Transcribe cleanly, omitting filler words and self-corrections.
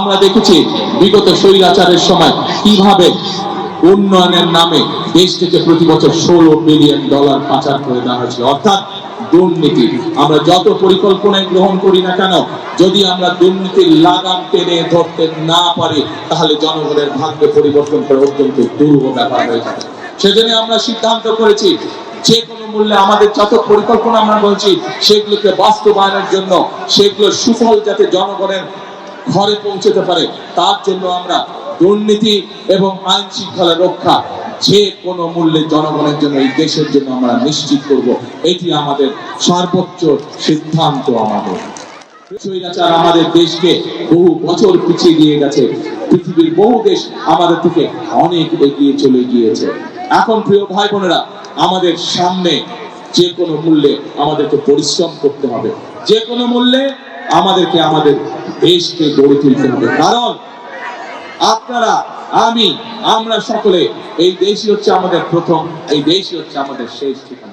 আমরা দেখেছি বিগত স্বৈরাচারের সময় কিভাবে উন্নয়নের নামে দেশ থেকে প্রতি বছর $16 বিলিয়ন পাচার করে দেওয়া হয়েছিল, অর্থাৎ দুর্নীতি। আমরা যত পরিকল্পনায় গ্রহণ করি না কেন, যদি আমরা দুর্নীতির লাগাম টেনে ধরতে না পারি, তাহলে জনগণের ভাগ্য পরিবর্তন করে অত্যন্ত দুরূহ ব্যাপার হয়ে যাবে। সেজন্য আমরা সিদ্ধান্ত করেছি যে কোনো মূল্যে আমাদের যত পরিকল্পনা আমরা বলছি সেগুলোকে বাস্তবায়নের জন্য, সেগুলোর সুফল যাতে জনগণের ঘরে পৌঁছতে পারে, তার জন্য আমরা দুর্নীতি এবং আইন শৃঙ্খলা রক্ষা যে কোনো মূল্যে জনগণের জন্য, এই দেশের জন্য আমরা নিশ্চিত করব। এটি আমাদের সর্বোচ্চ সিদ্ধান্ত। আমাদের স্বৈরাচার আমাদের দেশকে বহু বছর পিছিয়ে দিয়ে গেছে। পৃথিবীর বহু দেশ আমাদের থেকে অনেক এগিয়ে চলে গিয়েছে। এখন প্রিয় ভাই বোনেরা, আমাদের সামনে যে কোনো মূল্যে আমাদেরকে পরিশ্রম করতে হবে, যে কোনো মূল্যে আমাদেরকে আমাদের দেশকে গড়ে তুলতে হবে। কারণ আপনারা, আমি, আমরা সকলে, এই দেশই হচ্ছে আমাদের প্রথম, এই দেশই হচ্ছে আমাদের শেষ ঠিকানা।